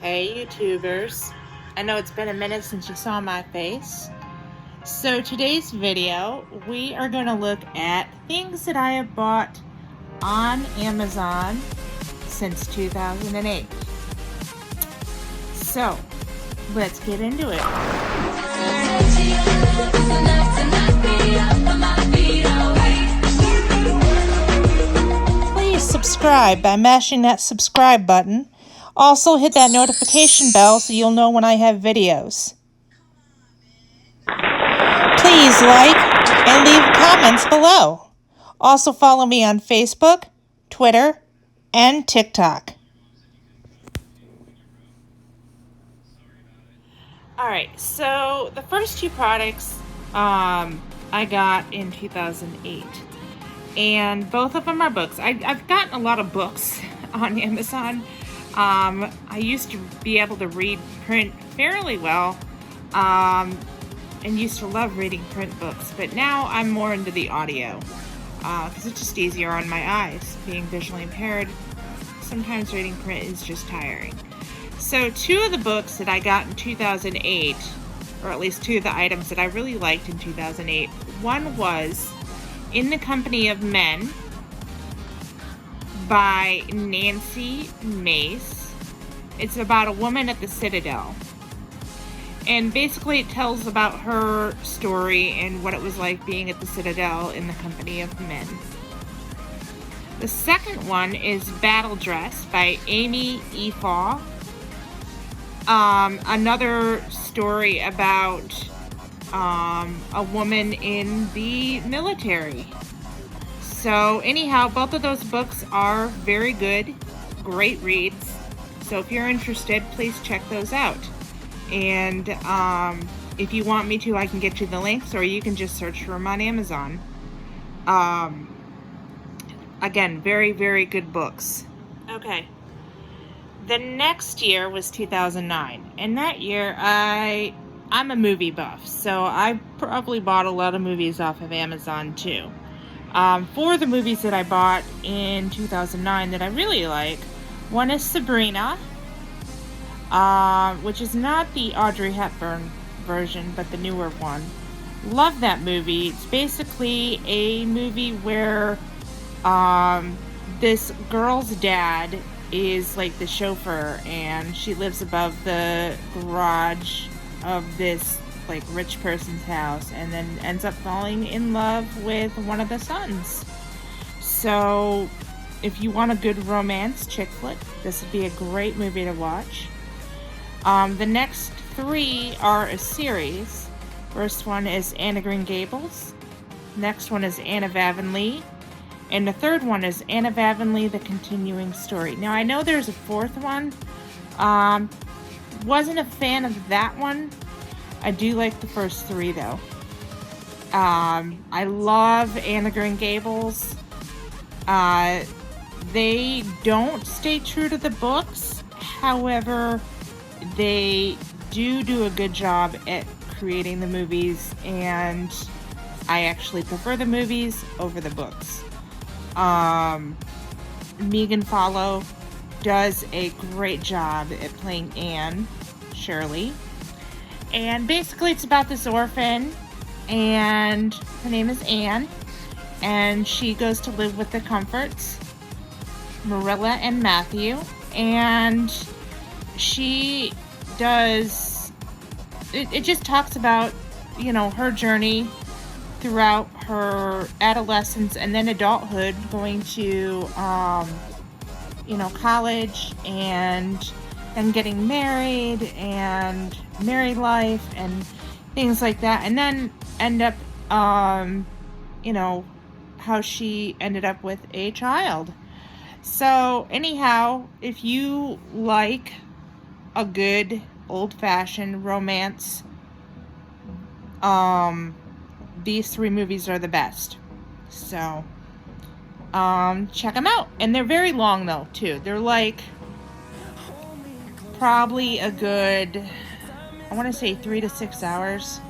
Hey YouTubers, I know it's been a minute since you saw my face. So today's video, we are going to look at things that I have bought on Amazon since 2008. So, let's get into it. Please subscribe by mashing that subscribe button. Also hit that notification bell so you'll know when I have videos. Please like and leave comments below. Also follow me on Facebook, Twitter, and TikTok. Alright, so the first two products I got in 2008. And both of them are books. I've gotten a lot of books on Amazon. I used to be able to read print fairly well, and used to love reading print books, but now I'm more into the audio, because it's just easier on my eyes. Being visually impaired, sometimes reading print is just tiring. So two of the books that I got in 2008, or at least two of the items that I really liked in 2008, one was In the Company of Men by Nancy Mace. It's about a woman at the Citadel. And basically it tells about her story and what it was like being at the Citadel in the company of men. The second one is Battle Dress by Amy Efaw. Another story about a woman in the military. So anyhow, both of those books are very good, great reads. So if you're interested, please check those out. And if you want me to, I can get you the links, or you can just search for them on Amazon. Again, very, very good books. Okay. The next year was 2009. And that year, I'm a movie buff, so I probably bought a lot of movies off of Amazon too. Four of the movies that I bought in 2009 that I really like, one is Sabrina, which is not the Audrey Hepburn version, but the newer one. Love that movie. It's basically a movie where this girl's dad is like the chauffeur, and she lives above the garage of this like rich person's house, and then ends up falling in love with one of the sons. So if you want a good romance chick flick, this would be a great movie to watch. The next three are a series. First one is Anne of Green Gables. Next one is Anne of Avonlea. And the third one is Anne of Avonlea, the continuing story. Now I know there's a fourth one. Wasn't a fan of that one. I do like the first three though. I love Anne of Green Gables. They don't stay true to the books. However, they do a good job at creating the movies, and I actually prefer the movies over the books. Megan Follow does a great job at playing Anne Shirley. And basically it's about this orphan, and her name is Anne, and she goes to live with the Comforts, Marilla and Matthew, and she does, it just talks about, you know, her journey throughout her adolescence and then adulthood, going to, you know, college, and then getting married, and married life, and things like that, and then end up, you know, how she ended up with a child. So anyhow, if you like a good old-fashioned romance, these three movies are the best. So check them out. And they're very long though too. They're like probably a good, I want to say 3 to 6 hours.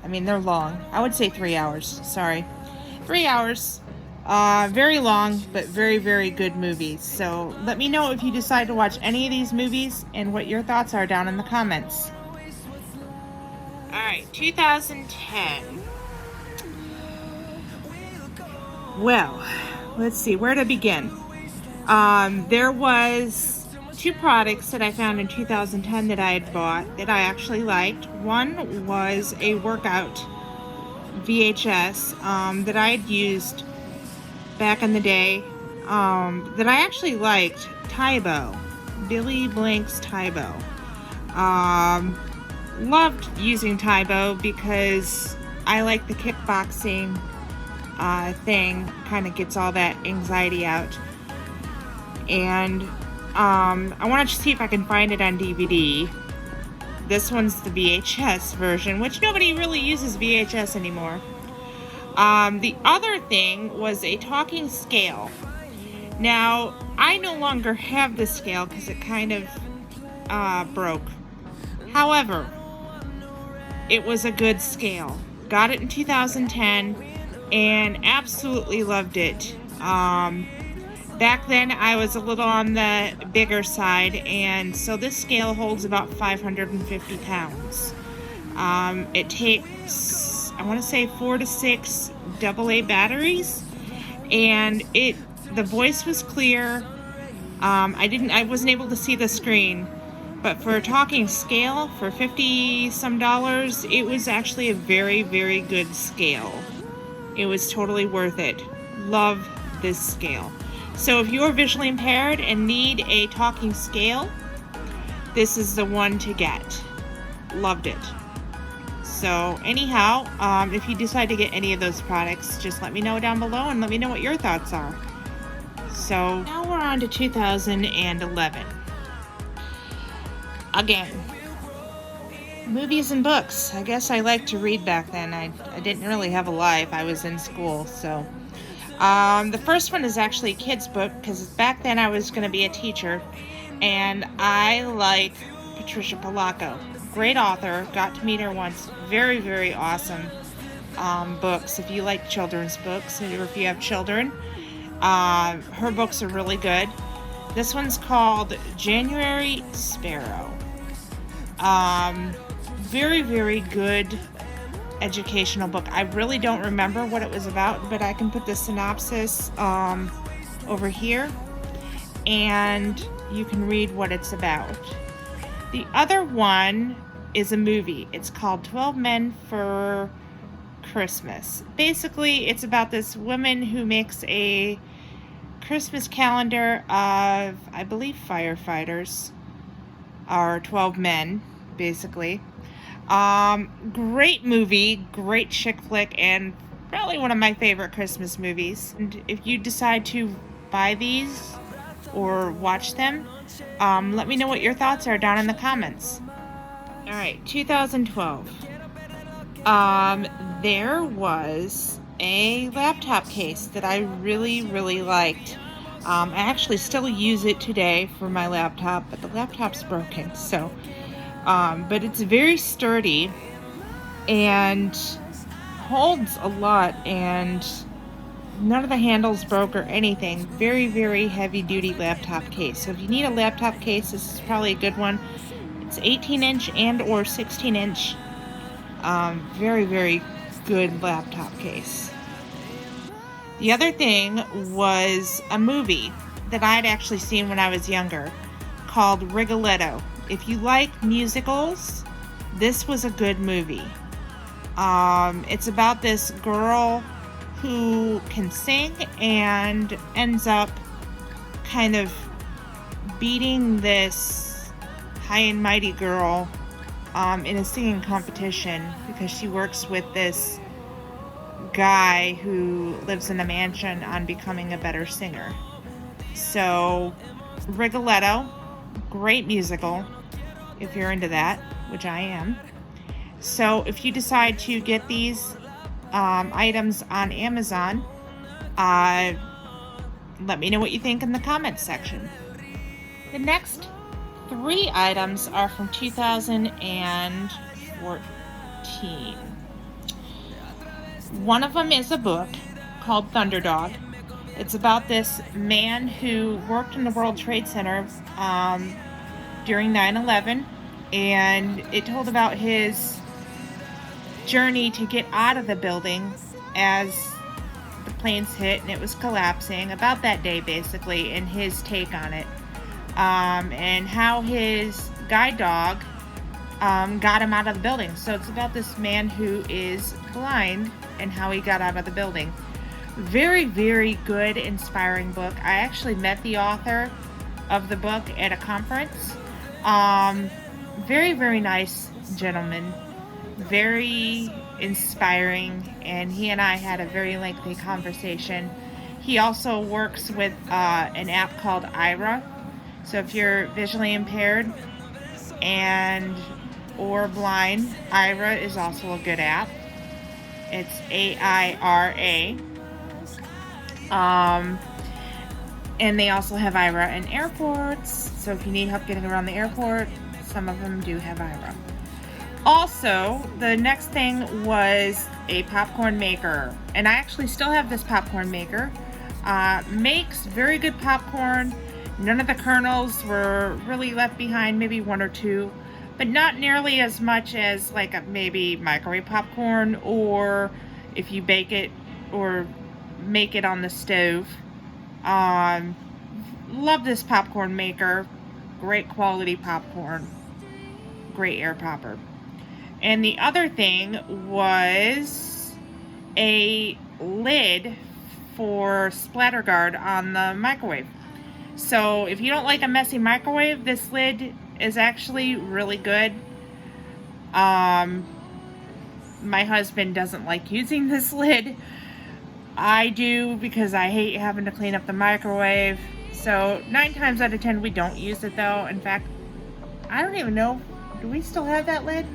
I mean, they're long. I would say 3 hours. Sorry. 3 hours. Very long, but very, very good movies. So let me know if you decide to watch any of these movies and what your thoughts are down in the comments. Alright, 2010. Well, let's see, where to begin? There was 2 products that I found in 2010 that I had bought that I actually liked. One was a workout VHS that I had used back in the day that I actually liked. Tybo, Billy Blank's Tybo. Loved using Tybo because I like the kickboxing thing, kind of gets all that anxiety out. And I want to see if I can find it on DVD. This one's the VHS version, which nobody really uses VHS anymore. The other thing was a talking scale. Now, I no longer have this scale because it kind of broke. However, it was a good scale. Got it in 2010 and absolutely loved it. Back then I was a little on the bigger side, and so this scale holds about 550 pounds. It takes, I want to say, 4 to 6 AA batteries, and the voice was clear. I wasn't able to see the screen, but for a talking scale, for $50 some, it was actually a very, very good scale. It was totally worth it. Love this scale. So if you're visually impaired and need a talking scale, this is the one to get. Loved it. So anyhow, if you decide to get any of those products, just let me know down below and let me know what your thoughts are. So now we're on to 2011. Again, movies and books. I guess I liked to read back then. I didn't really have a life. I was in school, so. The first one is actually a kid's book, because back then I was going to be a teacher, and I like Patricia Polacco. Great author. Got to meet her once. Very, very awesome books. If you like children's books, or if you have children, her books are really good. This one's called January Sparrow. Very, very good educational book. I really don't remember what it was about, but I can put the synopsis over here and you can read what it's about. The other one is a movie. It's called 12 Men for Christmas. Basically, it's about this woman who makes a Christmas calendar of, I believe, firefighters, or 12 men, basically. Great movie, great chick flick, and probably one of my favorite Christmas movies. And if you decide to buy these or watch them, let me know what your thoughts are down in the comments. Alright, 2012. There was a laptop case that I really, really liked. I actually still use it today for my laptop, but the laptop's broken, so but it's very sturdy and holds a lot, and none of the handles broke or anything. Very, very heavy duty laptop case. So if you need a laptop case, this is probably a good one. It's 18-inch and or 16-inch. Very, very good laptop case. The other thing was a movie that I'd actually seen when I was younger called Rigoletto. If you like musicals, this was a good movie. It's about this girl who can sing and ends up kind of beating this high and mighty girl in a singing competition because she works with this guy who lives in a mansion on becoming a better singer. So, Rigoletto, great musical, if you're into that, which I am. So, if you decide to get these items on Amazon, let me know what you think in the comments section. The next 3 items are from 2014. One of them is a book called Thunderdog. It's about this man who worked in the World Trade Center during 9/11, and it told about his journey to get out of the building as the planes hit and it was collapsing, about that day basically, and his take on it, and how his guide dog got him out of the building. So it's about this man who is blind and how he got out of the building. Very, very good, inspiring book. I actually met the author of the book at a conference. Very, very nice gentleman. Very inspiring, and he and I had a very lengthy conversation. He also works with an app called Ira. So if you're visually impaired and or blind, Ira is also a good app. It's AIRA. And they also have Ira in airports. So if you need help getting around the airport, some of them do have Ira. Also, the next thing was a popcorn maker. And I actually still have this popcorn maker. Makes very good popcorn. None of the kernels were really left behind, maybe one or two, but not nearly as much as like maybe microwave popcorn, or if you bake it or make it on the stove. Love this popcorn maker. Great quality popcorn. Great air popper. And the other thing was a lid for splatter guard on the microwave. So if you don't like a messy microwave, this lid is actually really good. My husband doesn't like using this lid. I do, because I hate having to clean up the microwave. So 9 times out of 10 we don't use it though. In fact, I don't even know, do we still have that lid?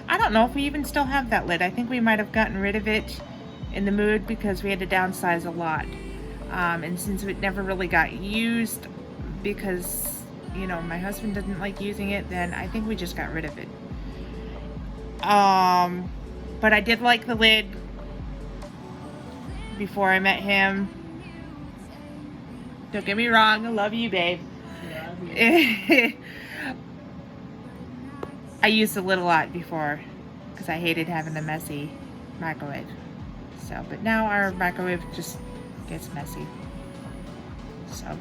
I don't know if we even still have that lid. I think we might have gotten rid of it in the mood because we had to downsize a lot. And since it never really got used because, you know, my husband didn't like using it, then I think we just got rid of it. But I did like the lid before I met him. Don't get me wrong, I love you, babe. Yeah, I used the lid a lot before because I hated having the messy microwave. So, but now our microwave just gets messy. So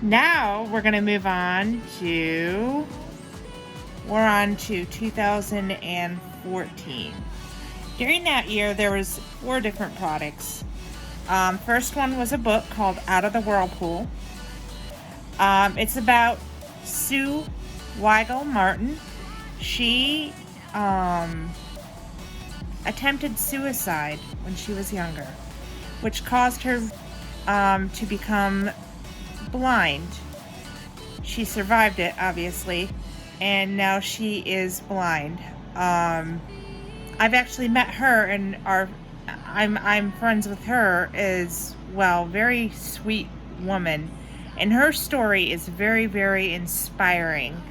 now we're gonna move on to 2014. During that year, there was 4 different products. First one was a book called Out of the Whirlpool. It's about Sue Weigel Martin. She attempted suicide when she was younger, which caused her to become blind. She survived it, obviously, and now she is blind. I've actually met her, and I'm friends with her as well. Very sweet woman, and her story is very, very inspiring.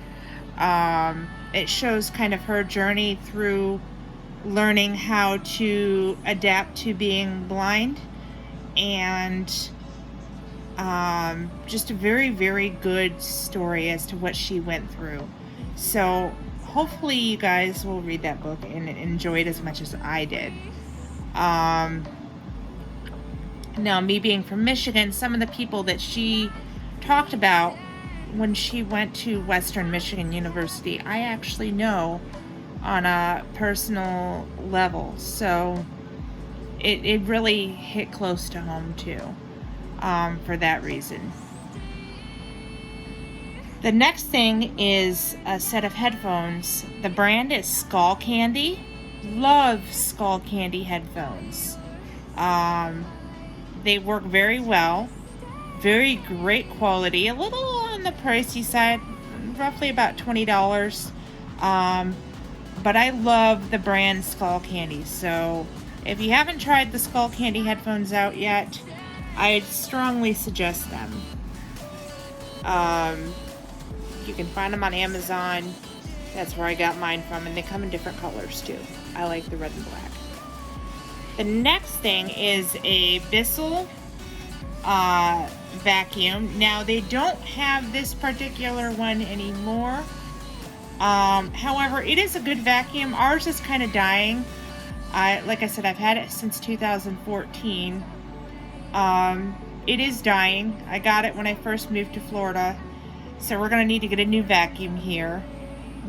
It shows kind of her journey through learning how to adapt to being blind, and just a very, very good story as to what she went through. So hopefully you guys will read that book and enjoy it as much as I did. Now, me being from Michigan, some of the people that she talked about when she went to Western Michigan University, I actually know on a personal level. So it really hit close to home too, for that reason. The next thing is a set of headphones. The brand is Skull Candy. Love Skull Candy headphones. They work very well. Very great quality. A little on the pricey side, roughly about $20. But I love the brand Skull Candy. So if you haven't tried the Skull Candy headphones out yet, I'd strongly suggest them. You can find them on Amazon. That's where I got mine from, and they come in different colors too. I like the red and black. The next thing is a Bissell vacuum. Now they don't have this particular one anymore. However, it is a good vacuum. Ours is kind of dying. Like I said, I've had it since 2014. It is dying. I got it when I first moved to Florida, so we're gonna need to get a new vacuum here.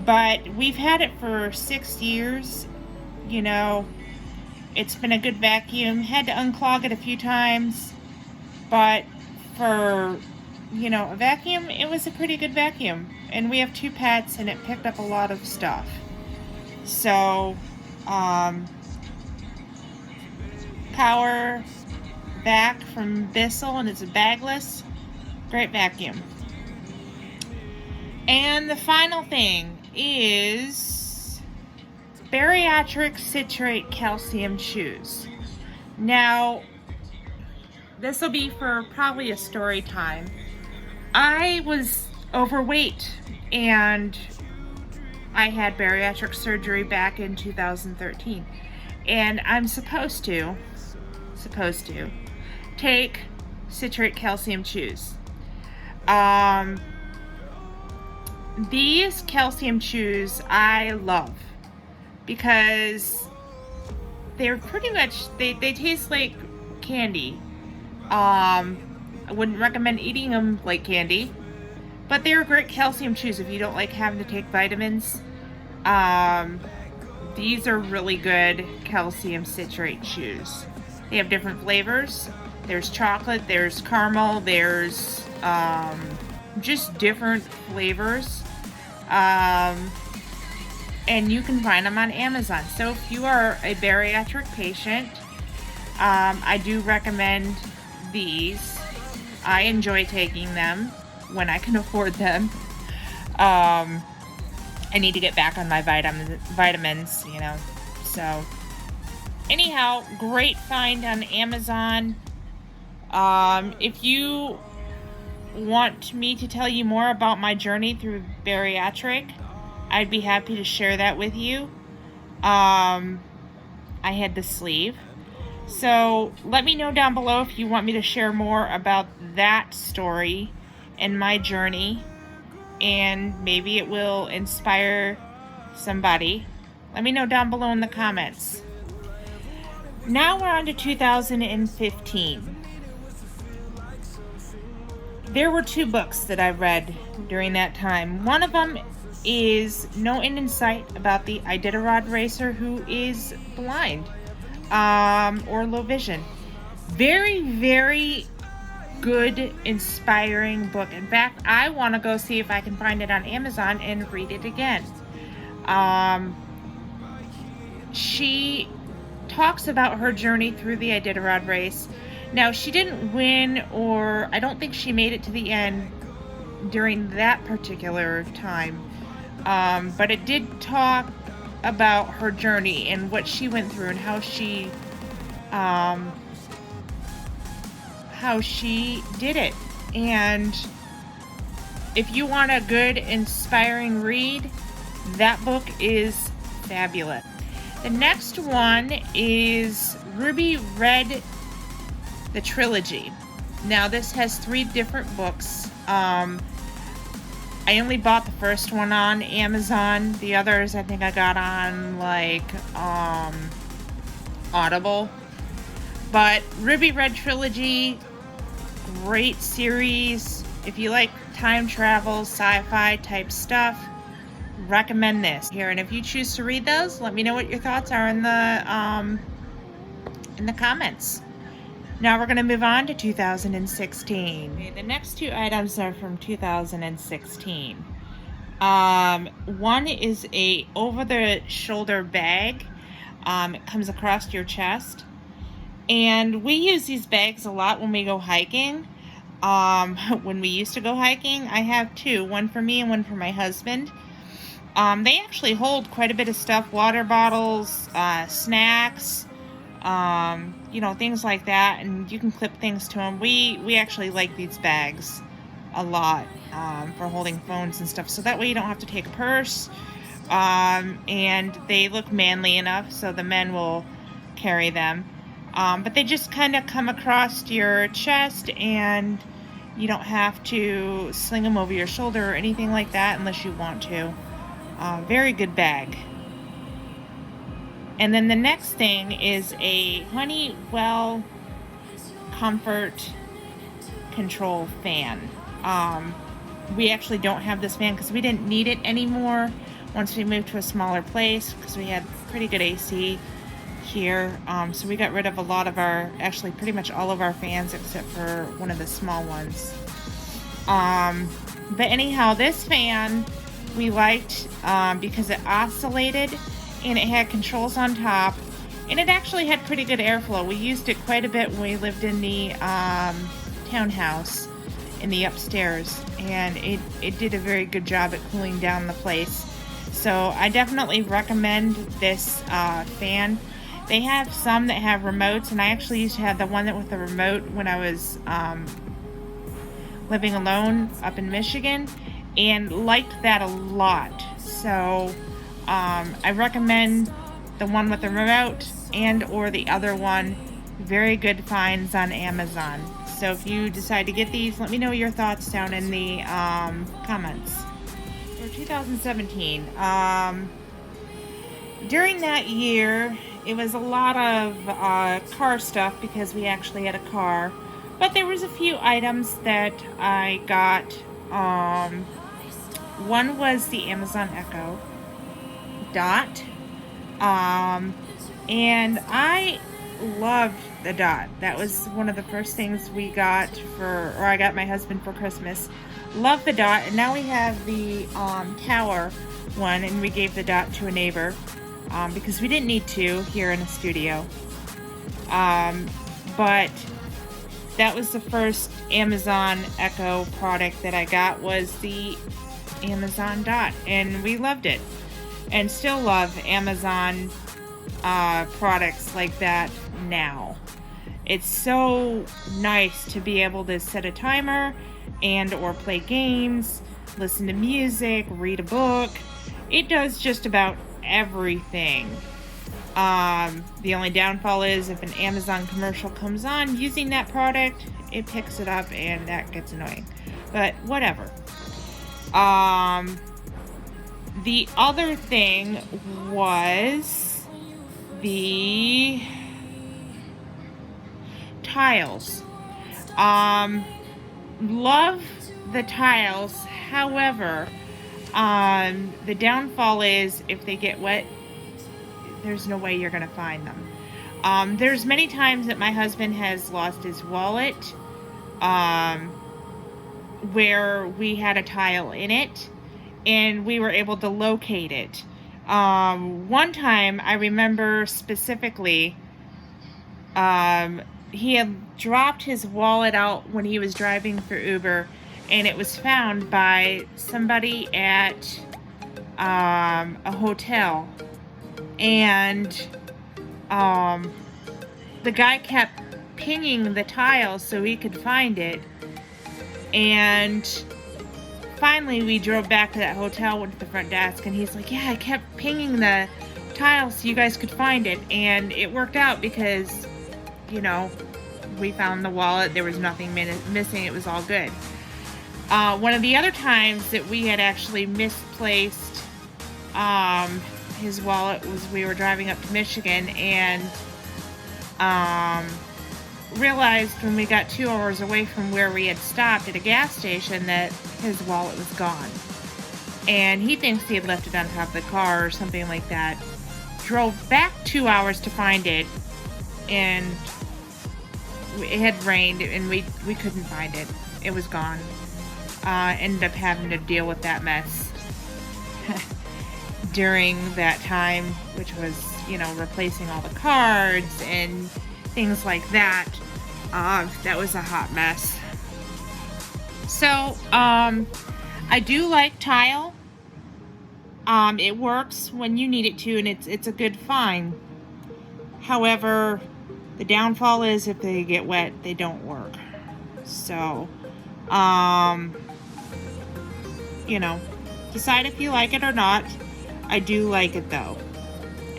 But we've had it for 6 years. You know, it's been a good vacuum. Had to unclog it a few times, but for, you know, a vacuum, it was a pretty good vacuum. And we have 2 pets, and it picked up a lot of stuff. So, power back from Bissell, and it's a bagless. Great vacuum. And the final thing is bariatric citrate calcium chews. Now, this will be for probably a story time. I was overweight and I had bariatric surgery back in 2013. And I'm supposed to take citrate calcium chews. These calcium chews I love because they're pretty much, they taste like candy. I wouldn't recommend eating them like candy, but they're great calcium chews if you don't like having to take vitamins. These are really good calcium citrate chews. They have different flavors. There's chocolate, there's caramel, there's just different flavors. And you can find them on Amazon. So if you are a bariatric patient, I do recommend these. I enjoy taking them when I can afford them. I need to get back on my vitamins, you know. So anyhow, great find on Amazon. If you want me to tell you more about my journey through bariatric, I'd be happy to share that with you. I had the sleeve. So let me know down below if you want me to share more about that story and my journey, and maybe it will inspire somebody. Let me know down below in the comments. Now we're on to 2015. There were 2 books that I read during that time. One of them is No End in Sight, about the Iditarod racer who is blind or low vision. Very, very good, inspiring book. In fact, I want to go see if I can find it on Amazon and read it again. She talks about her journey through the Iditarod race. Now, she didn't win, or I don't think she made it to the end during that particular time. But it did talk about her journey and what she went through and how she did it. And if you want a good, inspiring read, that book is fabulous. The next one is Ruby Red, the trilogy. Now, this has 3 different books. I only bought the first one on Amazon. The others I think I got on like Audible. But Ruby Red Trilogy, great series. If you like time travel, sci-fi type stuff, recommend this here. And if you choose to read those, let me know what your thoughts are in the comments. Now we're going to move on to 2016. Okay, the next 2 items are from 2016. One is a over-the-shoulder bag. It comes across your chest. And we use these bags a lot when we go hiking. When we used to go hiking, I have 2. One for me and one for my husband. They actually hold quite a bit of stuff. Water bottles, snacks, you know, things like that, and you can clip things to them. We actually like these bags a lot for holding phones and stuff, so that way you don't have to take a purse, and they look manly enough so the men will carry them. But they just kind of come across your chest, and you don't have to sling them over your shoulder or anything like that unless you want to. Very good bag. And then the next thing is a Honeywell Comfort Control fan. We actually don't have this fan because we didn't need it anymore once we moved to a smaller place, because we had pretty good AC here. So we got rid of a lot of actually pretty much all of our fans except for one of the small ones. But anyhow, this fan we liked because it oscillated and it had controls on top, and it actually had pretty good airflow. We used it quite a bit when we lived in the townhouse in the upstairs, and it did a very good job at cooling down the place. So I definitely recommend this fan. They have some that have remotes, and I actually used to have the one that with the remote when I was living alone up in Michigan, and liked that a lot. So I recommend the one with the remote and or the other one. Very good finds on Amazon. So if you decide to get these, let me know your thoughts down in the comments. For 2017, during that year, it was a lot of car stuff because we actually had a car. But there was a few items that I got. One was the Amazon Echo Dot. And I loved the Dot. That was one of the first things we got I got my husband for Christmas. Love the Dot. And now we have the Tower one, and we gave the Dot to a neighbor because we didn't need to here in the studio. But that was the first Amazon Echo product that I got, was the Amazon Dot, and we loved it and still love Amazon products like that now. It's so nice to be able to set a timer and or play games, listen to music, read a book. It does just about everything. The only downfall is if an Amazon commercial comes on using that product, it picks it up and that gets annoying. But whatever. The other thing was the tiles. Love the tiles. However, the downfall is if they get wet, there's no way you're going to find them. There's many times that my husband has lost his wallet where we had a tile in it and we were able to locate it. One time I remember specifically, he had dropped his wallet out when he was driving for Uber, and it was found by somebody at a hotel. And the guy kept pinging the tile so he could find it. And finally we drove back to that hotel, went to the front desk, and he's like, yeah, I kept pinging the tile so you guys could find it. And it worked out because, you know, we found the wallet. There was nothing missing. It was all good. One of the other times that we had actually misplaced his wallet was we were driving up to Michigan, and realized when we got 2 hours away from where we had stopped at a gas station that his wallet was gone. And he thinks he had left it on top of the car or something like that. Drove back 2 hours to find it, and it had rained and we couldn't find it. It was gone. Ended up having to deal with that mess during that time, which was, you know, replacing all the cards and things like that. That was a hot mess. So, I do like tile. It works when you need it to, and it's a good find. However, the downfall is if they get wet, they don't work. So, you know, decide if you like it or not. I do like it though.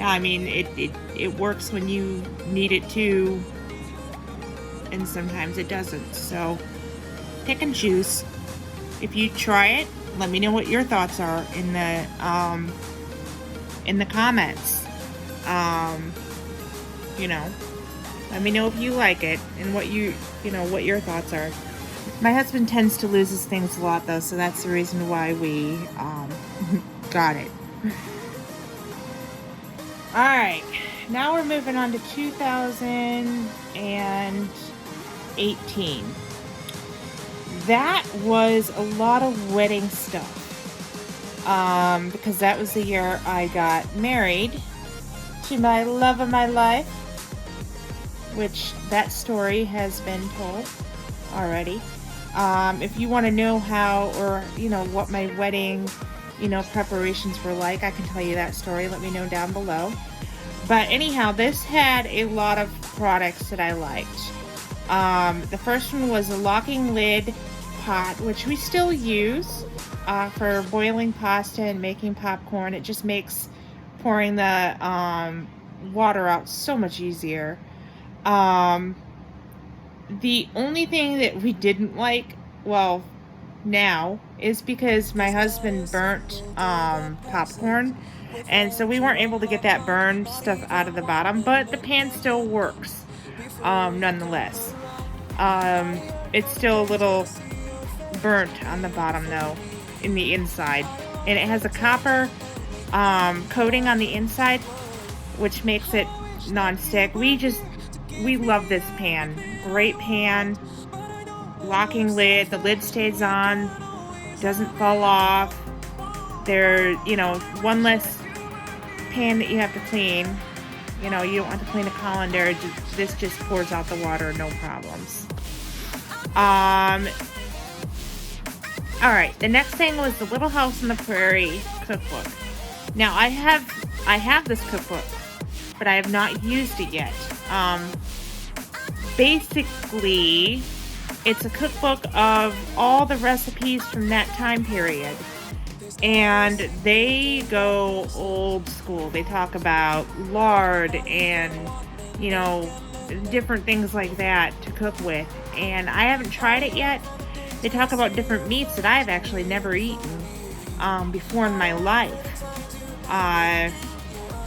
I mean, it works when you need it to, and sometimes it doesn't. So pick and choose. If you try it, let me know what your thoughts are in the comments. You know, let me know if you like it and what what your thoughts are. My husband tends to lose his things a lot though, so that's the reason why we got it. Alright, now we're moving on to 2018. That was a lot of wedding stuff. Because that was the year I got married to my love of my life, which that story has been told already. If you want to know how, or what my wedding preparations were like, I can tell you that story. Let me know down below. But anyhow, this had a lot of products that I liked. The first one was a locking lid pot, which we still use for boiling pasta and making popcorn. It just makes pouring the water out so much easier. The only thing that we didn't like, well, now, is because my husband burnt popcorn, and so we weren't able to get that burned stuff out of the bottom, but the pan still works nonetheless. It's still a little burnt on the bottom though, in the inside, and it has a copper coating on the inside, which makes it non-stick. We love this pan. Great pan. Locking lid. The lid stays on. Doesn't fall off. There, one less pan that you have to clean. You don't want to clean a colander. This just pours out the water, no problems. Alright, the next thing was the Little House on the Prairie cookbook. Now, I have this cookbook, but I have not used it yet. Basically, it's a cookbook of all the recipes from that time period. And they go old school. They talk about lard and, different things like that to cook with. And I haven't tried it yet. They talk about different meats that I've actually never eaten before in my life.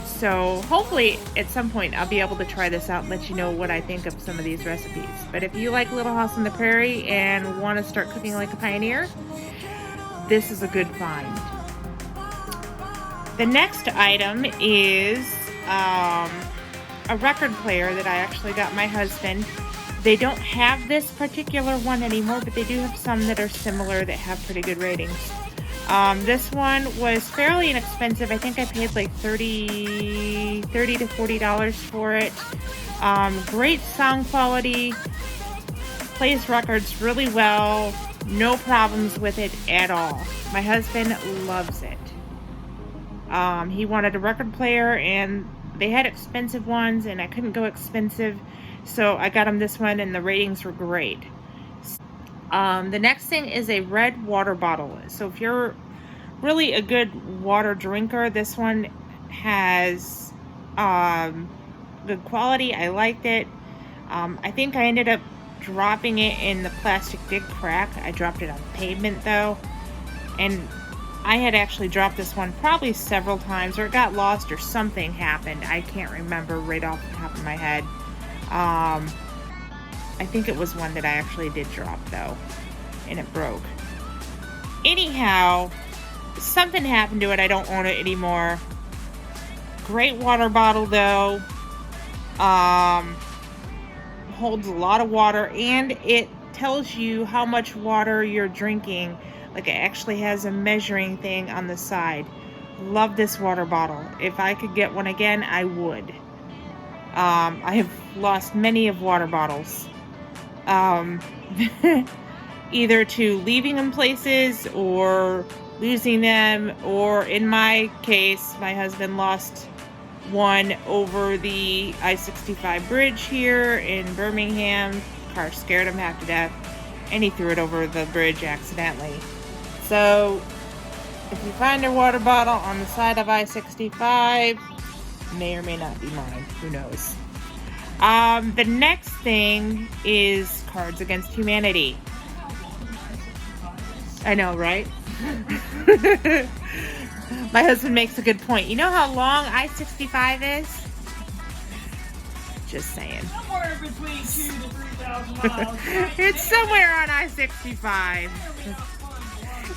So hopefully at some point I'll be able to try this out and let you know what I think of some of these recipes. But if you like Little House on the Prairie and want to start cooking like a pioneer, this is a good find. The next item is a record player that I actually got my husband. They don't have this particular one anymore, but they do have some that are similar that have pretty good ratings. This one was fairly inexpensive. I think I paid like $30 to $40 for it. Great sound quality. Plays records really well. No problems with it at all. My husband loves it. He wanted a record player, and they had expensive ones, and I couldn't go expensive, so I got him this one, and the ratings were great. The next thing is a red water bottle. So if you're really a good water drinker, this one has good quality. I liked it. I think I ended up dropping it in the plastic did crack. I dropped it on pavement though, and I had actually dropped this one probably several times, or it got lost or something happened. I can't remember right off the top of my head. I think it was one that I actually did drop though, and it broke. Anyhow, something happened to it. I don't own it anymore. Great water bottle though. Holds a lot of water, and it tells you how much water you're drinking. Like, it actually has a measuring thing on the side. Love this water bottle. If I could get one again, I would. I have lost many of water bottles. Either to leaving them places or losing them, or in my case, my husband lost one over the I-65 bridge here in Birmingham. Car scared him half to death, and he threw it over the bridge accidentally. So if you find a water bottle on the side of I-65, May or may not be mine. Who knows? The next thing is Cards Against Humanity. I know, right? My husband makes a good point. You know how long I-65 is? Just saying. Somewhere between 2,000 to 3,000 miles. Right? It's somewhere on I-65.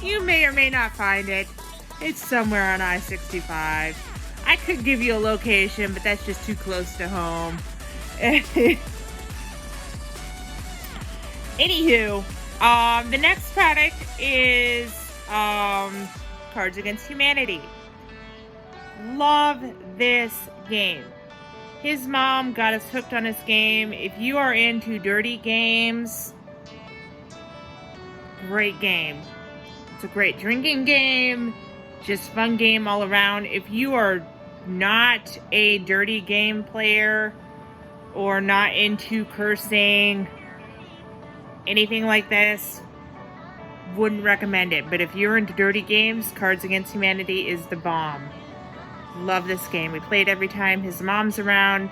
You may or may not find it. It's somewhere on I-65. I could give you a location, but that's just too close to home. Anywho, the next product is Cards Against Humanity. Love this game. His mom got us hooked on this game. If you are into dirty games, great game. It's a great drinking game, just fun game all around. If you are not a dirty game player or not into cursing, anything like this, wouldn't recommend it. But if you're into dirty games, Cards Against Humanity is the bomb. Love this game. We play it every time his mom's around. In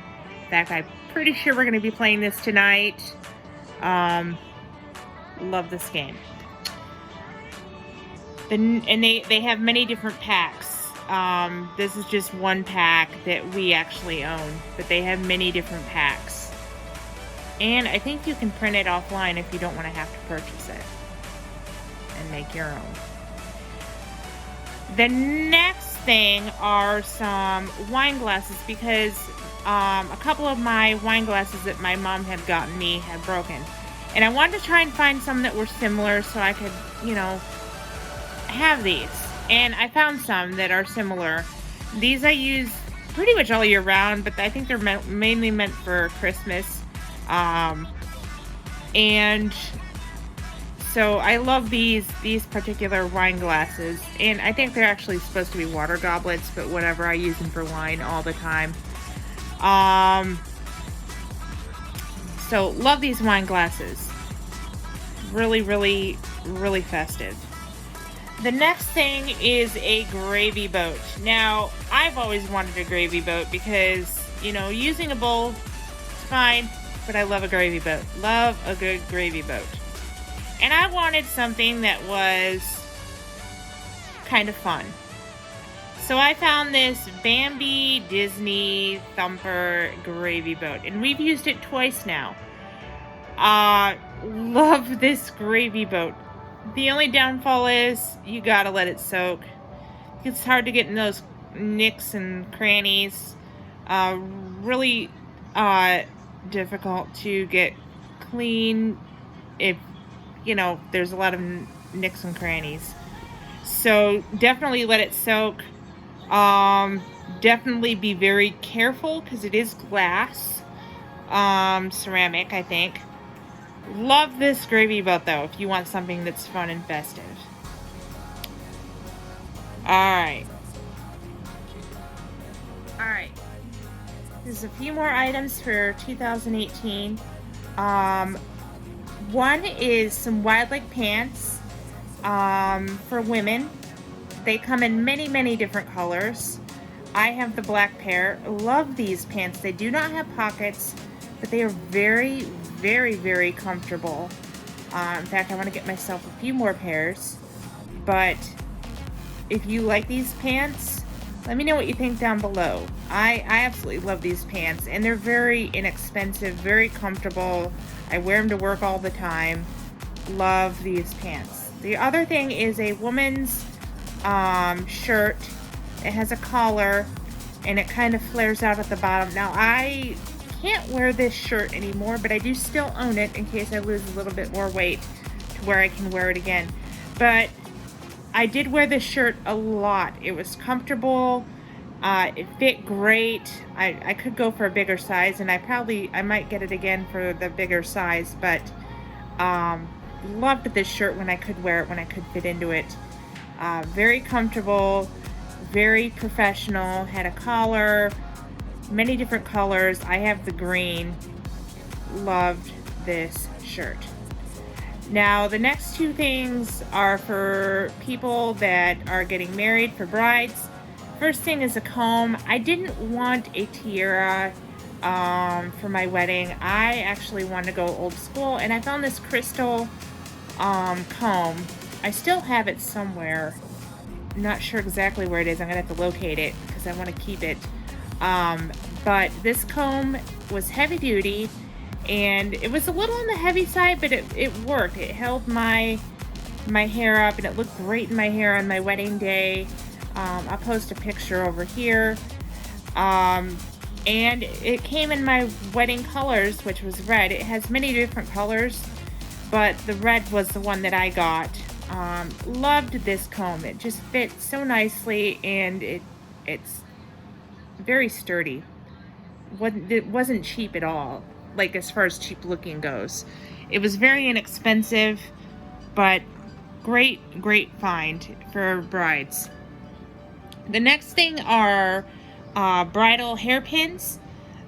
fact, I'm pretty sure we're going to be playing this tonight. Love this game. And they have many different packs. This is just one pack that we actually own, but they have many different packs. And I think you can print it offline if you don't want to have to purchase it and make your own. The next thing are some wine glasses, because a couple of my wine glasses that my mom had gotten me had broken. And I wanted to try and find some that were similar so I could, you know, have these. And I found some that are similar. These I use pretty much all year round, but I think they're mainly meant for Christmas. And so I love these particular wine glasses, and I think they're actually supposed to be water goblets, but whatever, I use them for wine all the time. So love these wine glasses. Really, really, really festive. The next thing is a gravy boat. Now, I've always wanted a gravy boat because, you know, using a bowl is fine, but I love a gravy boat. Love a good gravy boat. And I wanted something that was kind of fun. So I found this Bambi Disney Thumper gravy boat. And we've used it twice now. Love this gravy boat. The only downfall is you gotta let it soak. It's hard to get in those nicks and crannies. Really difficult to get clean if, you know, there's a lot of nicks and crannies. So definitely let it soak. Definitely be very careful because it is glass. Ceramic, I think. Love this gravy boat though if you want something that's fun and festive. Alright. There's a few more items for 2018. One is some wide leg pants for women. They come in many, many different colors. I have the black pair. Love these pants. They do not have pockets, but they are very, very, very comfortable. In fact, I want to get myself a few more pairs. But if you like these pants, let me know what you think down below. I absolutely love these pants, and they're very inexpensive, very comfortable. I wear them to work all the time. Love these pants. The other thing is a woman's shirt. It has a collar, and it kind of flares out at the bottom. Now, I can't wear this shirt anymore, but I do still own it in case I lose a little bit more weight to where I can wear it again. But I did wear this shirt a lot. It was comfortable. It fit great. I could go for a bigger size, and I might get it again for the bigger size, but loved this shirt when I could wear it, when I could fit into it. Very comfortable, very professional, had a collar, many different colors. I have the green. Loved this shirt. Now, the next two things are for people that are getting married, for brides. First thing is a comb. I didn't want a tiara for my wedding. I actually wanted to go old school, and I found this crystal comb. I still have it somewhere. Not sure exactly where it is. I'm gonna have to locate it because I want to keep it. But this comb was heavy duty, and it was a little on the heavy side, but it worked. It held my hair up, and it looked great in my hair on my wedding day. I'll post a picture over here. And it came in my wedding colors, which was red. It has many different colors, but the red was the one that I got. Loved this comb. It just fits so nicely, and it's very sturdy. It wasn't cheap at all, like as far as cheap looking goes. It was very inexpensive, but great find for brides. The next thing are bridal hairpins.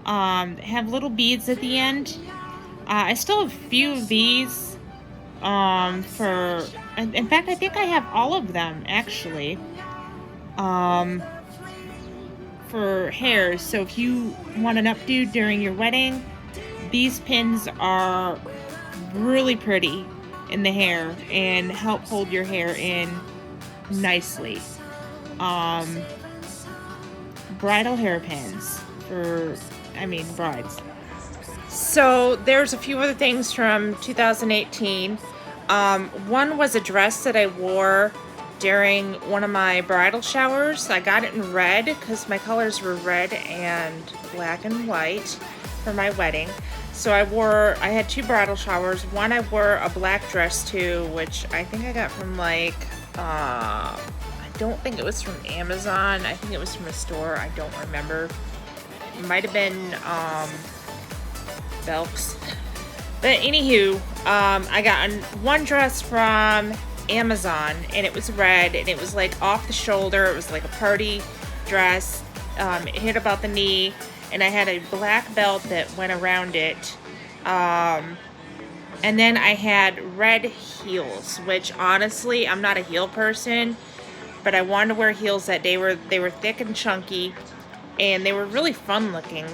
Have little beads at the end. I still have a few of these in fact, I think I have all of them actually for hairs. So if you want an updo during your wedding, these pins are really pretty in the hair and help hold your hair in nicely. Bridal hairpins for, brides. So there's a few other things from 2018. One was a dress that I wore during one of my bridal showers. I got it in red because my colors were red and black and white for my wedding. So I had two bridal showers. One I wore a black dress to, which I think I got from I don't think it was from Amazon. I think it was from a store. I don't remember. It might have been Belk's. But anywho, I got one dress from Amazon, and it was red, and it was like off the shoulder. It was like a party dress. It hit about the knee, and I had a black belt that went around it. And then I had red heels, which honestly, I'm not a heel person, but I wanted to wear heels that day. They were thick and chunky, and they were really fun looking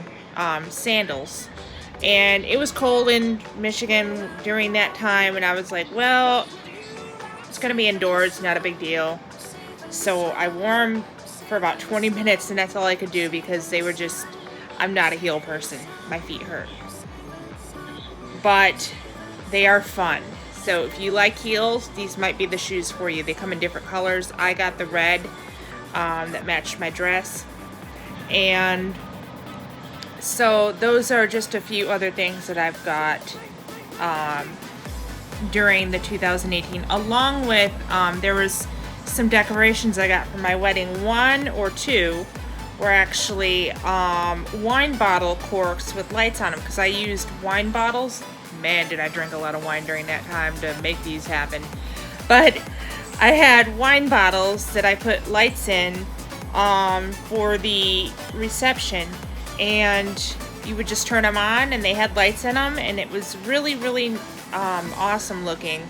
sandals. And it was cold in Michigan during that time, and I was like, well, it's gonna be indoors, not a big deal. So I wore them for about 20 minutes, and that's all I could do because they were just, I'm not a heel person. My feet hurt. But they are fun. So if you like heels, these might be the shoes for you. They come in different colors. I got the red that matched my dress. And so those are just a few other things that I've got during the 2018. Along with, there was some decorations I got for my wedding. One or two were actually wine bottle corks with lights on them, because I used wine bottles. Man, did I drink a lot of wine during that time to make these happen. But I had wine bottles that I put lights in for the reception, and you would just turn them on and they had lights in them, and it was really awesome looking.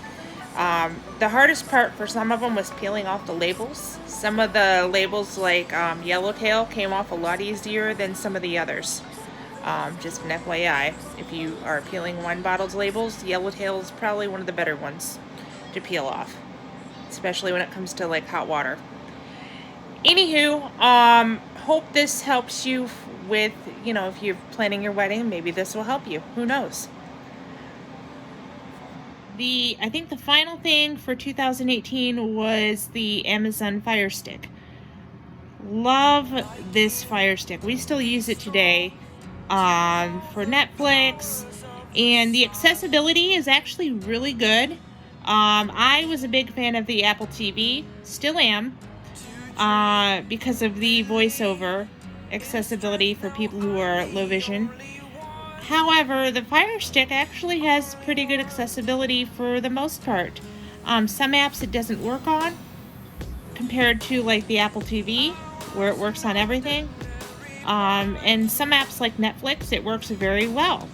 The hardest part for some of them was peeling off the labels. Some of the labels, like Yellowtail, came off a lot easier than some of the others. Just an FYI, if you are peeling wine bottles labels, Yellowtail is probably one of the better ones to peel off, especially when it comes to like hot water. Anywho, hope this helps you with, if you're planning your wedding, maybe this will help you. Who knows? I think the final thing for 2018 was the Amazon Fire Stick. Love this Fire Stick. We still use it today for Netflix, and the accessibility is actually really good. I was a big fan of the Apple TV, still am, because of the voiceover accessibility for people who are low vision. However, the Fire Stick actually has pretty good accessibility for the most part. Some apps it doesn't work on, compared to like the Apple TV, where it works on everything. And some apps like Netflix, it works very well.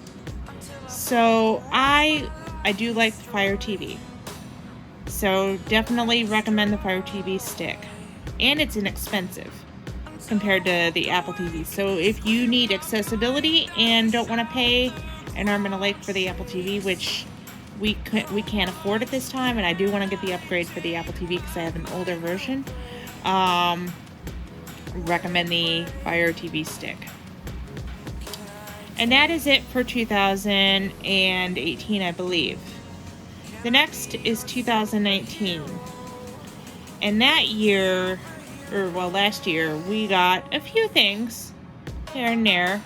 So I do like the Fire TV. So definitely recommend the Fire TV stick. And it's inexpensive. compared to the Apple TV. So if you need accessibility and don't want to pay an arm and a leg for the Apple TV, which we can't afford at this time, and I do want to get the upgrade for the Apple TV because I have an older version, recommend the Fire TV stick. And that is it for 2018, I believe. The next is 2019. And that year, or well, last year, we got a few things here and there.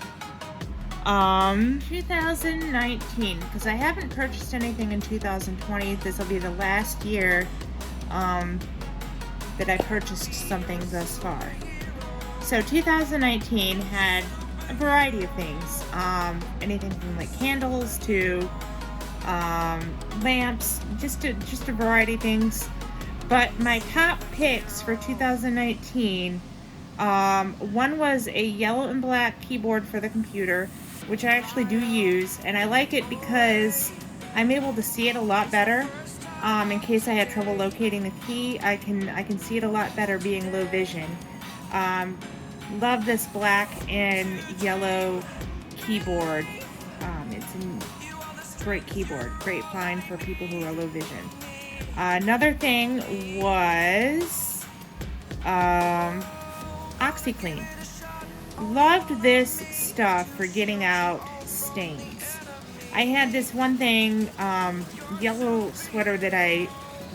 2019, because I haven't purchased anything in 2020. This will be the last year that I purchased something thus far. So 2019 had a variety of things, anything from like candles to lamps, just a variety of things. But my top picks for 2019, one was a yellow and black keyboard for the computer, which I actually do use, and I like it because I'm able to see it a lot better. In case I had trouble locating the key, I can see it a lot better being low vision. Love this black and yellow keyboard. It's a great keyboard, great find for people who are low vision. Another thing was OxyClean. Loved this stuff for getting out stains. I had this one thing, yellow sweater that I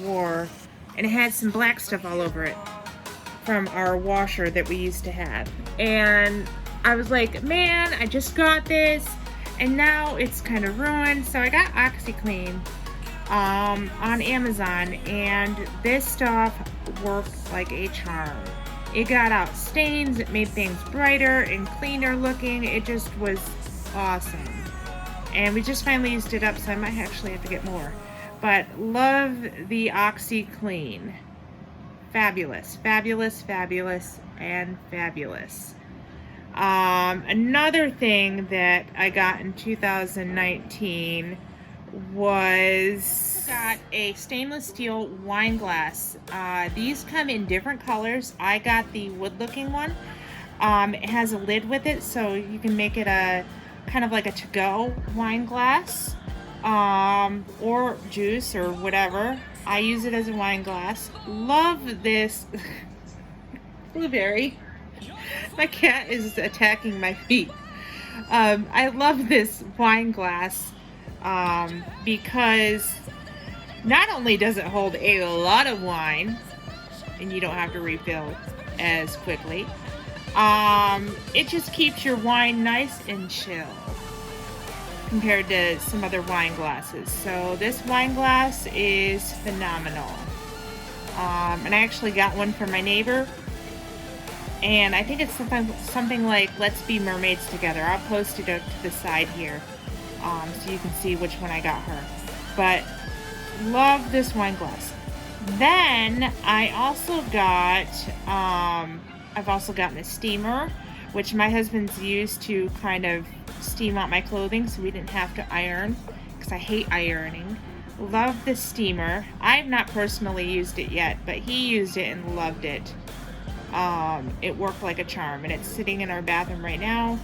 wore, and it had some black stuff all over it from our washer that we used to have. And I was like, man, I just got this, and now it's kind of ruined. So I got OxyClean on Amazon, and this stuff worked like a charm. It got out stains, it made things brighter and cleaner looking. It just was awesome. And we just finally used it up, so I might actually have to get more. But love the OxyClean. Fabulous, fabulous, fabulous, and fabulous. Another thing that I got in 2019 was got a stainless steel wine glass. These come in different colors. I got the wood looking one. It has a lid with it, so you can make it a kind of like a to-go wine glass, or juice or whatever. I use it as a wine glass. Love this blueberry. My cat is attacking my feet. I love this wine glass because not only does it hold a lot of wine, and you don't have to refill as quickly, it just keeps your wine nice and chill compared to some other wine glasses. So this wine glass is phenomenal. And I actually got one for my neighbor, and I think it's something like Let's Be Mermaids Together. I'll post it up to the side here, so you can see which one I got her. But love this wine glass. Then I also got I've also gotten a steamer, which my husband's used to kind of steam out my clothing so we didn't have to iron, because I hate ironing. Love the steamer. I have not personally used it yet, but he used it and loved it. It worked like a charm, and it's sitting in our bathroom right now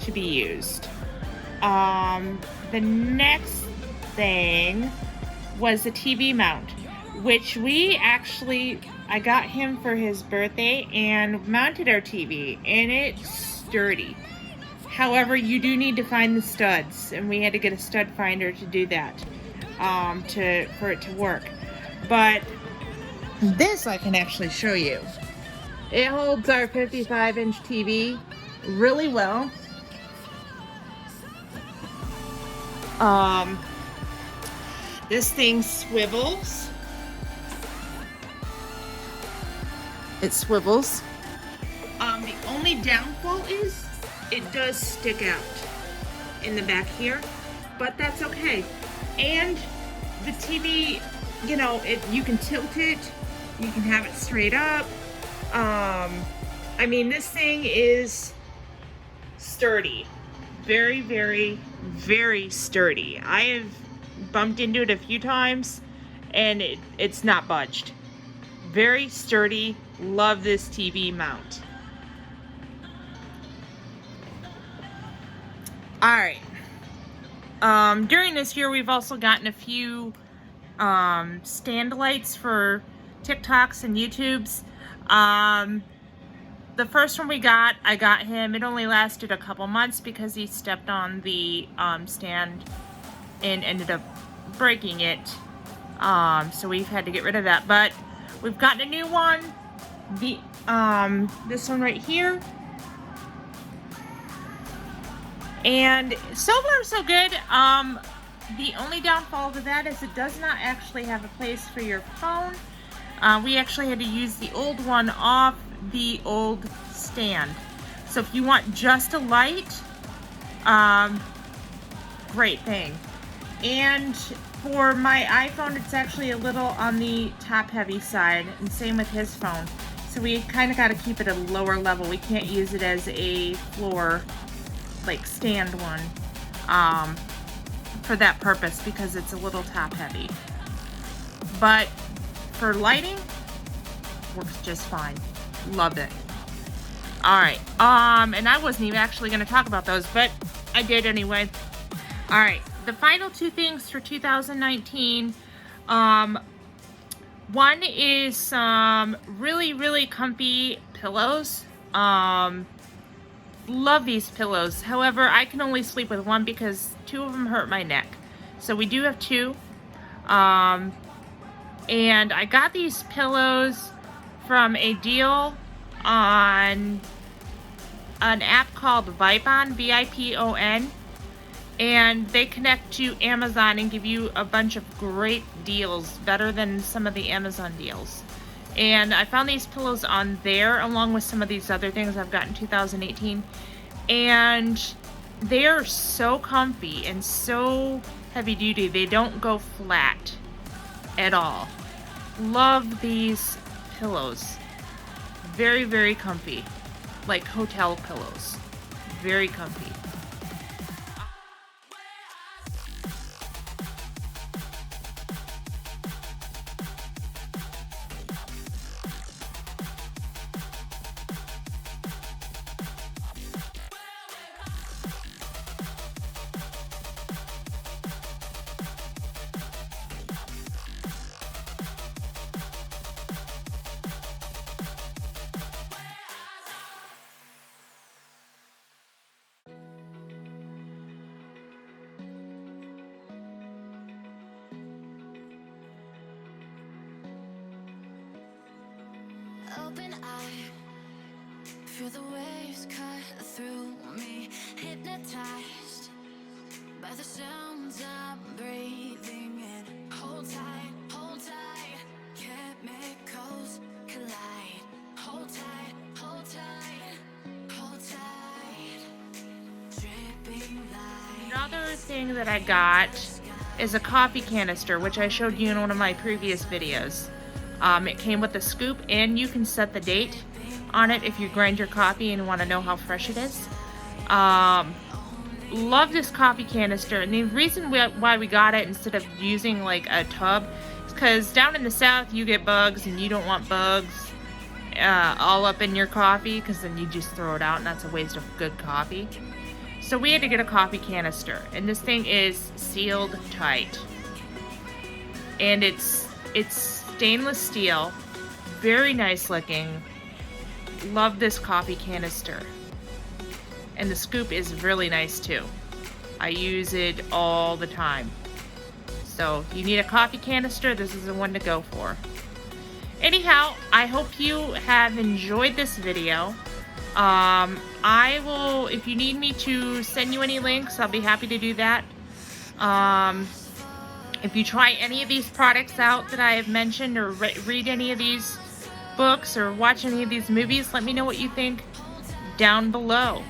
to be used. The next thing was the TV mount, which I got him for his birthday and mounted our TV, and it's sturdy. However, you do need to find the studs, and we had to get a stud finder to do that, for it to work. But this I can actually show you. It holds our 55-inch TV really well. This thing swivels. It swivels. The only downfall is it does stick out in the back here, but that's okay. And the TV, you can tilt it, you can have it straight up. I mean, this thing is sturdy. Very, very, very sturdy. I have bumped into it a few times, and it's not budged. Very sturdy. Love this TV mount. Alright. During this year, we've also gotten a few stand lights for TikToks and YouTubes. The first one we got, I got him, it only lasted a couple months because he stepped on the stand and ended up breaking it. So we've had to get rid of that. But we've gotten a new one. This one right here. And so far so good. The only downfall to that is it does not actually have a place for your phone. We actually had to use the old one off the old stand. So if you want just a light, great thing. And for my iPhone, it's actually a little on the top heavy side, and same with his phone. So we kind of got to keep it at a lower level. We can't use it as a floor, like stand one, for that purpose because it's a little top heavy. But for lighting, works just fine. Love it. Alright, and I wasn't even actually going to talk about those, but I did anyway. Alright, the final two things for 2019, one is some really comfy pillows. Love these pillows. However, I can only sleep with one because two of them hurt my neck. So we do have two. And I got these pillows from a deal on an app called Vipon, V-I-P-O-N. And they connect to Amazon and give you a bunch of great deals, better than some of the Amazon deals. And I found these pillows on there along with some of these other things I've got in 2018. And they are so comfy and so heavy duty. They don't go flat at all. Love these pillows. Very comfy. Like hotel pillows. Very comfy. Open eye, feel the waves cut through me, hypnotized by the sounds I'm breathing in. Hold tight, chemicals collide. Hold tight, dripping light. Another thing that I got is a coffee canister, which I showed you in one of my previous videos. It came with a scoop, and you can set the date on it if you grind your coffee and want to know how fresh it is. Love this coffee canister, and the reason why we got it instead of using like a tub is because down in the south you get bugs, and you don't want bugs all up in your coffee, because then you just throw it out and that's a waste of good coffee. So we had to get a coffee canister, and this thing is sealed tight, and it's stainless steel, very nice looking. Love this coffee canister. And the scoop is really nice too. I use it all the time. So if you need a coffee canister, this is the one to go for. Anyhow, I hope you have enjoyed this video. I will, if you need me to send you any links, I'll be happy to do that. If you try any of these products out that I have mentioned, or read any of these books, or watch any of these movies, let me know what you think down below.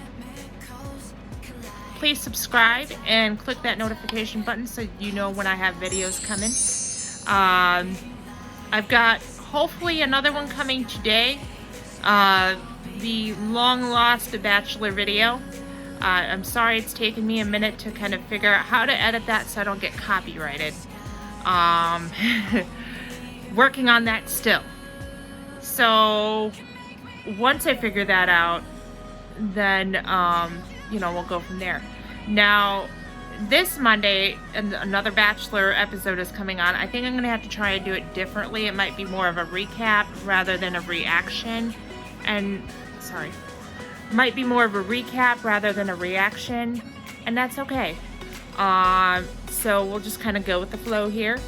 Please subscribe and click that notification button so you know when I have videos coming. I've got hopefully another one coming today. The long lost Bachelor video. I'm sorry it's taken me a minute to kind of figure out how to edit that so I don't get copyrighted. Working on that still. So once I figure that out, then we'll go from there. Now, this Monday, another Bachelor episode is coming on. I think I'm gonna have to try and do it differently. It might be more of a recap rather than a reaction. Might be more of a recap rather than a reaction, and that's okay. So we'll just kind of go with the flow here.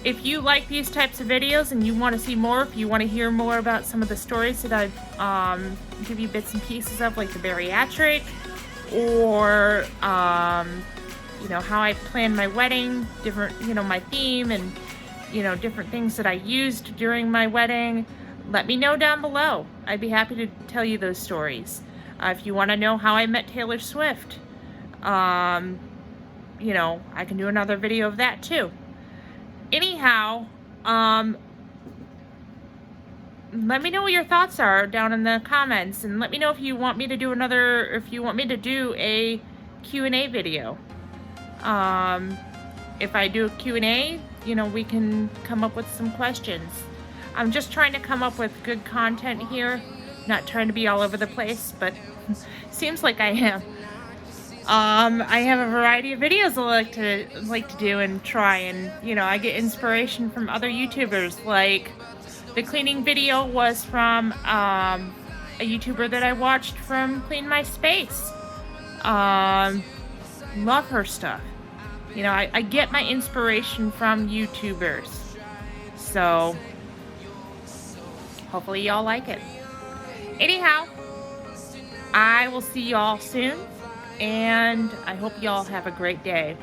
If you like these types of videos and you want to see more, if you want to hear more about some of the stories that I've give you bits and pieces of, like the bariatric, or how I planned my wedding, different, my theme, and different things that I used during my wedding, let me know down below. I'd be happy to tell you those stories. If you want to know how I met Taylor Swift, I can do another video of that too. Anyhow, let me know what your thoughts are down in the comments, and let me know if you want me to do a Q&A video. If I do a Q&A, we can come up with some questions. I'm just trying to come up with good content here, not trying to be all over the place, but seems like I am. I have a variety of videos I like to do and try, and I get inspiration from other YouTubers. Like the cleaning video was from a YouTuber that I watched from Clean My Space. Love her stuff. I get my inspiration from YouTubers. So hopefully y'all like it. Anyhow, I will see y'all soon, and I hope y'all have a great day.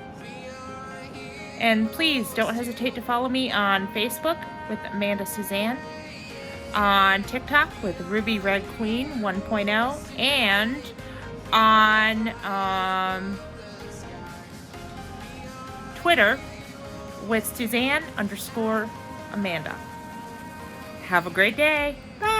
And please don't hesitate to follow me on Facebook with Amanda Susanne, on TikTok with Ruby Red Queen 1.0, and on Twitter with Susanne_Amanda. Have a great day. Bye.